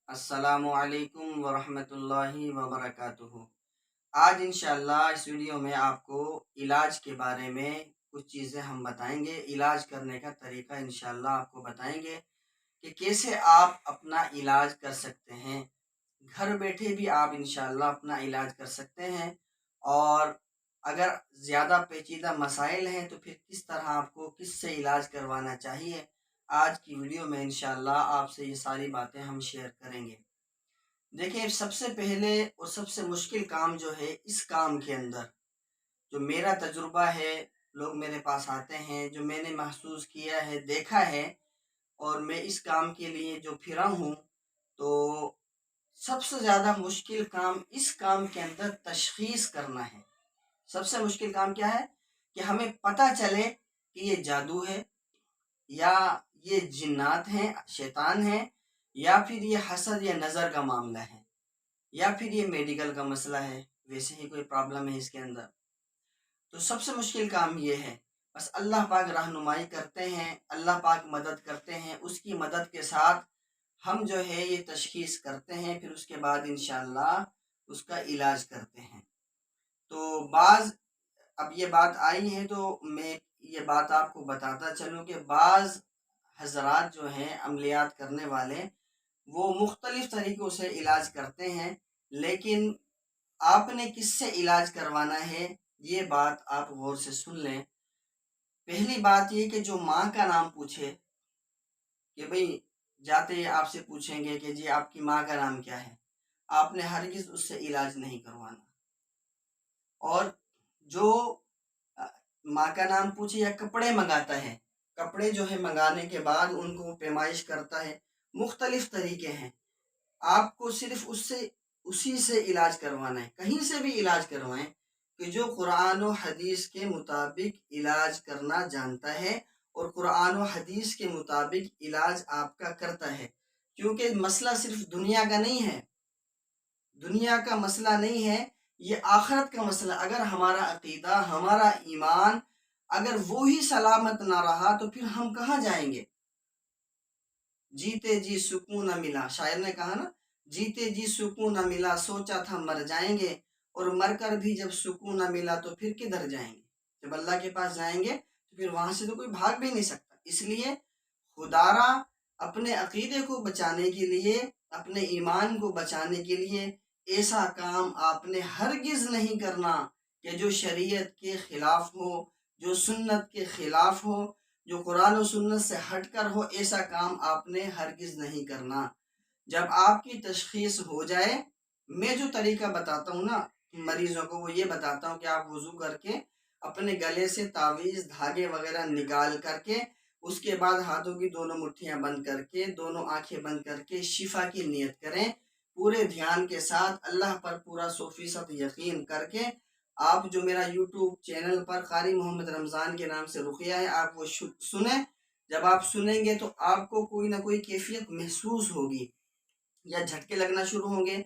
السلام علیکم ورحمۃ اللہ وبرکاتہ۔ آج انشاءاللہ اس ویڈیو میں آپ کو علاج کے بارے میں کچھ چیزیں ہم بتائیں گے۔ علاج کرنے کا طریقہ انشاءاللہ آپ کو بتائیں گے کہ کیسے آپ اپنا علاج کر سکتے ہیں۔ گھر بیٹھے بھی آپ انشاءاللہ اپنا علاج کر سکتے ہیں، اور اگر زیادہ پیچیدہ مسائل ہیں تو پھر کس طرح آپ کو کس سے علاج کروانا چاہیے، آج کی ویڈیو میں انشاءاللہ آپ سے یہ ساری باتیں ہم شیئر کریں گے۔ دیکھیں، سب سے پہلے اور سب سے مشکل کام جو ہے اس کام کے اندر، جو میرا تجربہ ہے، لوگ میرے پاس آتے ہیں، جو میں نے محسوس کیا ہے، دیکھا ہے، اور میں اس کام کے لیے جو پھرا ہوں، تو سب سے زیادہ مشکل کام اس کام کے اندر تشخیص کرنا ہے۔ سب سے مشکل کام کیا ہے کہ ہمیں پتہ چلے کہ یہ جادو ہے، یا یہ جنات ہیں، شیطان ہیں، یا پھر یہ حسد یا نظر کا معاملہ ہے، یا پھر یہ میڈیکل کا مسئلہ ہے، ویسے ہی کوئی پرابلم ہے اس کے اندر۔ تو سب سے مشکل کام یہ ہے، بس اللہ پاک رہنمائی کرتے ہیں، اللہ پاک مدد کرتے ہیں، اس کی مدد کے ساتھ ہم جو ہے یہ تشخیص کرتے ہیں، پھر اس کے بعد انشاءاللہ اس کا علاج کرتے ہیں۔ تو اب یہ بات آئی ہے تو میں یہ بات آپ کو بتاتا چلوں کہ بعض حضرات جو ہیں عملیات کرنے والے، وہ مختلف طریقوں سے علاج کرتے ہیں، لیکن آپ نے کس سے علاج کروانا ہے یہ بات آپ غور سے سن لیں۔ پہلی بات یہ کہ جو ماں کا نام پوچھے، کہ بھئی جاتے ہی آپ سے پوچھیں گے کہ جی آپ کی ماں کا نام کیا ہے، آپ نے ہرگز اس سے علاج نہیں کروانا۔ اور جو ماں کا نام پوچھے یا کپڑے منگاتا ہے، کپڑے جو ہے منگانے کے بعد ان کو پیمائش کرتا ہے، مختلف طریقے ہیں، آپ کو صرف اسی سے علاج کروانا ہے۔ کہیں سے بھی علاج کروائیں کہ جو قرآن و حدیث کے مطابق علاج کرنا جانتا ہے، اور قرآن و حدیث کے مطابق علاج آپ کا کرتا ہے، کیونکہ مسئلہ صرف دنیا کا نہیں ہے، دنیا کا مسئلہ نہیں ہے، یہ آخرت کا مسئلہ۔ اگر ہمارا عقیدہ، ہمارا ایمان اگر وہی سلامت نہ رہا تو پھر ہم کہاں جائیں گے؟ جیتے جی سکون نہ ملا، شاعر نے کہا نا، جیتے جی سکون نہ ملا، سوچا تھا مر جائیں گے، اور مر کر بھی جب سکون نہ ملا تو پھر کدھر جائیں گے؟ جب اللہ کے پاس جائیں گے تو پھر وہاں سے تو کوئی بھاگ بھی نہیں سکتا۔ اس لیے خدارا اپنے عقیدے کو بچانے کے لیے، اپنے ایمان کو بچانے کے لیے ایسا کام آپ نے ہرگز نہیں کرنا کہ جو شریعت کے خلاف ہو، جو سنت کے خلاف ہو، جو قرآن و سنت سے ہٹ کر ہو، ایسا کام آپ نے ہرگز نہیں کرنا۔ جب آپ کی تشخیص ہو جائے، میں جو طریقہ بتاتا ہوں نا مریضوں کو، وہ یہ بتاتا ہوں کہ آپ وضو کر کے اپنے گلے سے تعویذ، دھاگے وغیرہ نکال کر کے، اس کے بعد ہاتھوں کی دونوں مٹھیاں بند کر کے، دونوں آنکھیں بند کر کے شفا کی نیت کریں، پورے دھیان کے ساتھ، اللہ پر پورا 100% یقین کر کے۔ آپ جو میرا یوٹیوب چینل پر قاری محمد رمضان کے نام سے رقیہ ہے، آپ وہ سنیں۔ جب آپ سنیں گے تو آپ کو کوئی نہ کوئی کیفیت محسوس ہوگی، یا جھٹکے لگنا شروع ہوں گے،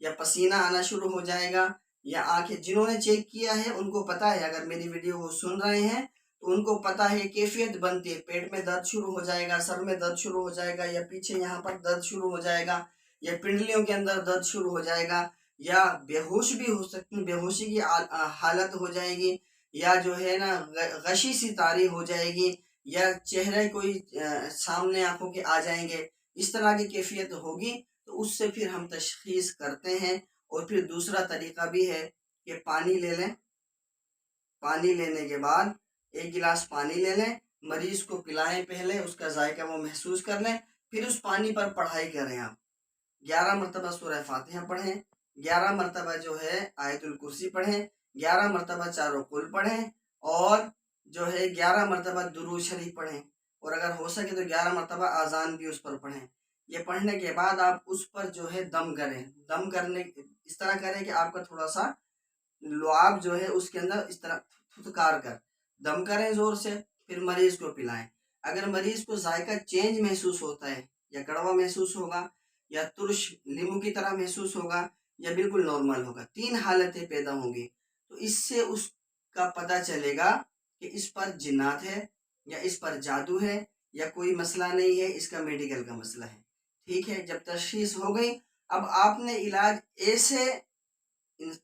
یا پسینہ آنا شروع ہو جائے گا، یا آنکھیں، جنہوں نے چیک کیا ہے ان کو پتہ ہے، اگر میری ویڈیو وہ سن رہے ہیں تو ان کو پتہ ہے کیفیت بنتی ہے، پیٹ میں درد شروع ہو جائے گا، سر میں درد شروع ہو جائے گا، یا پیچھے یہاں پر درد شروع ہو جائے گا، یا پنڈلیوں کے اندر درد شروع ہو جائے گا، یا بے ہوش بھی ہو سکتی، بے ہوشی کی حالت ہو جائے گی، یا جو ہے نا غشی سی طاری ہو جائے گی، یا چہرے کوئی سامنے آنکھوں کے آ جائیں گے، اس طرح کی کیفیت ہوگی، تو اس سے پھر ہم تشخیص کرتے ہیں۔ اور پھر دوسرا طریقہ بھی ہے کہ پانی لے لیں، پانی لینے کے بعد 1 گلاس پانی لے لیں، مریض کو پلائیں، پہلے اس کا ذائقہ وہ محسوس کر لیں، پھر اس پانی پر پڑھائی کریں۔ آپ 11 مرتبہ سورہ فاتحہ پڑھیں، 11 مرتبہ جو ہے آیت الکرسی پڑھیں، 11 مرتبہ چاروں قل پڑھیں، اور جو ہے 11 مرتبہ درود شریف پڑھیں، اور اگر ہو سکے تو 11 مرتبہ آذان بھی اس پر پڑھیں۔ یہ پڑھنے کے بعد آپ اس پر جو ہے دم کریں، دم کرنے اس طرح کریں کہ آپ کا تھوڑا سا لعاب جو ہے اس کے اندر اس طرح پھٹکار کر دم کریں زور سے، پھر مریض کو پلائیں۔ اگر مریض کو ذائقہ چینج محسوس ہوتا ہے، یا کڑوا محسوس ہوگا، یا ترش لیمو کی طرح محسوس ہوگا، یا بالکل نارمل ہوگا، 3 حالتیں پیدا ہوں گی، تو اس سے اس کا پتہ چلے گا کہ اس پر جنات ہے، یا اس پر جادو ہے، یا کوئی مسئلہ نہیں ہے، اس کا میڈیکل کا مسئلہ ہے۔ ٹھیک ہے، جب تشخیص ہو گئی، اب آپ نے علاج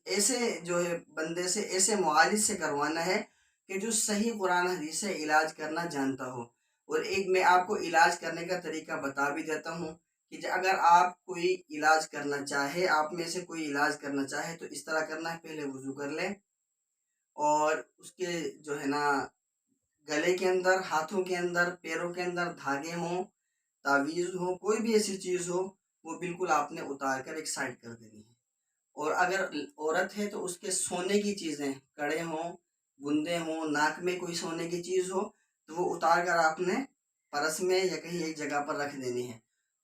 ایسے جو ہے بندے سے، ایسے معالج سے کروانا ہے کہ جو صحیح قرآن حدیث سے علاج کرنا جانتا ہو۔ اور ایک میں آپ کو علاج کرنے کا طریقہ بتا بھی دیتا ہوں کہ اگر آپ کوئی علاج کرنا چاہے، آپ میں سے کوئی علاج کرنا چاہے تو اس طرح کرنا ہے، پہلے وضو کر لیں، اور اس کے جو ہے نا گلے کے اندر، ہاتھوں کے اندر، پیروں کے اندر دھاگے ہوں، تعویذ ہو، کوئی بھی ایسی چیز ہو، وہ بالکل آپ نے اتار کر ایک سائڈ کر دینی ہے۔ اور اگر عورت ہے تو اس کے سونے کی چیزیں، کڑے ہوں، بندے ہوں، ناک میں کوئی سونے کی چیز ہو تو وہ اتار کر آپ نے پرس میں یا کہیں ایک جگہ پر رکھ دینی ہے۔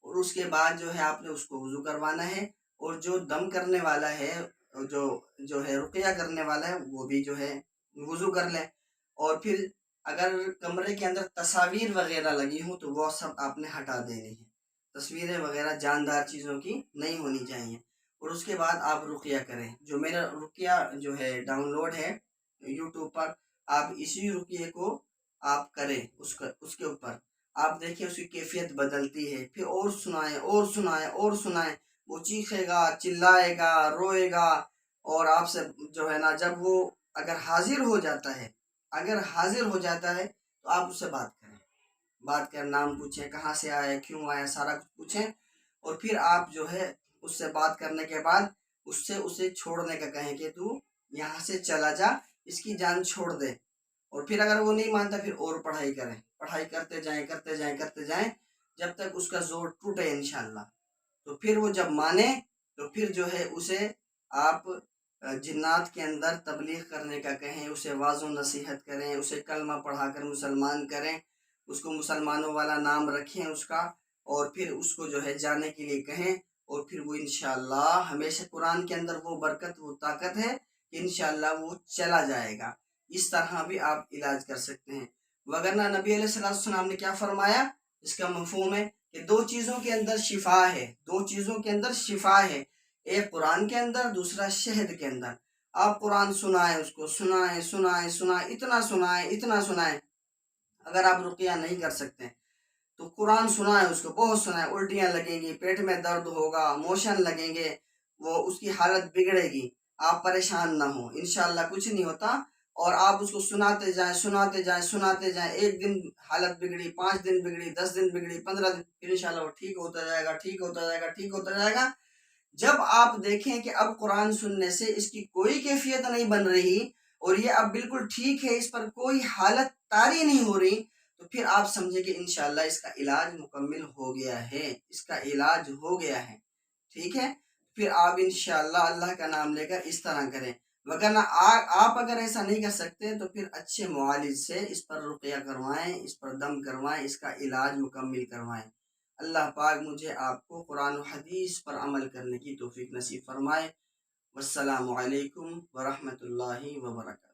اور اس کے بعد جو ہے آپ نے اس کو وضو کروانا ہے، اور جو دم کرنے والا ہے، جو ہے رقیہ کرنے والا ہے، وہ بھی جو ہے وضو کر لیں۔ اور پھر اگر کمرے کے اندر تصاویر وغیرہ لگی ہوں تو وہ سب آپ نے ہٹا دینی ہے، تصویریں وغیرہ جاندار چیزوں کی نہیں ہونی چاہیے۔ اور اس کے بعد آپ رقیہ کریں۔ جو میرا رقیہ جو ہے ڈاؤن لوڈ ہے یوٹیوب پر، آپ اسی رقیے کو آپ کریں، اس کے اوپر آپ دیکھیں اس کی کیفیت بدلتی ہے، پھر اور سنائیں اور سنائیں اور سنائیں، وہ چیخے گا، چلائے گا، روئے گا، اور آپ سے جو ہے نا جب وہ اگر حاضر ہو جاتا ہے، تو آپ اس سے بات کریں، نام پوچھیں، کہاں سے آئے، کیوں آئے، سارا کچھ پوچھیں۔ اور پھر آپ جو ہے اس سے بات کرنے کے بعد اسے چھوڑنے کا کہیں کہ تو یہاں سے چلا جا، اس کی جان چھوڑ دے۔ اور پھر اگر وہ نہیں مانتا، پھر اور پڑھائی کرتے جائیں جب تک اس کا زور ٹوٹے انشاءاللہ۔ تو پھر وہ جب مانے تو پھر جو ہے اسے آپ جنات کے اندر تبلیغ کرنے کا کہیں، اسے واعظ و نصیحت کریں، اسے کلمہ پڑھا کر مسلمان کریں، اس کو مسلمانوں والا نام رکھیں اس کا، اور پھر اس کو جو ہے جانے کے لیے کہیں۔ اور پھر وہ انشاءاللہ ہمیشہ قرآن کے اندر وہ برکت، وہ طاقت ہے کہ انشاءاللہ وہ چلا جائے گا۔ اس طرح بھی آپ علاج کر سکتے ہیں۔ وگرنہ نبی علیہ السلام نے کیا فرمایا، اس کا مفہوم ہے کہ دو چیزوں کے اندر شفا ہے، ایک قرآن کے اندر، دوسرا شہد کے اندر۔ آپ قرآن سنائیں، اس کو سنائیں، اتنا سنائیں۔ اگر آپ رقیہ نہیں کر سکتے تو قرآن سنائیں، اس کو بہت سنائیں، الٹیاں لگیں گی، پیٹ میں درد ہوگا، موشن لگیں گے، وہ اس کی حالت بگڑے گی، آپ پریشان نہ ہوں، انشاءاللہ کچھ نہیں ہوتا۔ اور آپ اس کو سناتے جائیں، ایک دن حالت بگڑی، 5 دن بگڑی، 10 دن بگڑی، 15 دن، پھر انشاءاللہ وہ ٹھیک ہوتا جائے گا۔ جب آپ دیکھیں کہ اب قرآن سننے سے اس کی کوئی کیفیت نہیں بن رہی، اور یہ اب بالکل ٹھیک ہے، اس پر کوئی حالت طاری نہیں ہو رہی، تو پھر آپ سمجھیں کہ انشاءاللہ اس کا علاج مکمل ہو گیا ہے، ٹھیک ہے۔ پھر آپ انشاءاللہ اللہ کا نام لے کر اس طرح کریں۔ وگرنہ آپ اگر ایسا نہیں کر سکتے تو پھر اچھے معالج سے اس پر رقیہ کروائیں، اس پر دم کروائیں، اس کا علاج مکمل کروائیں۔ اللہ پاک مجھے آپ کو قرآن و حدیث پر عمل کرنے کی توفیق نصیب فرمائے۔ والسلام علیکم ورحمۃ اللہ وبرکاتہ۔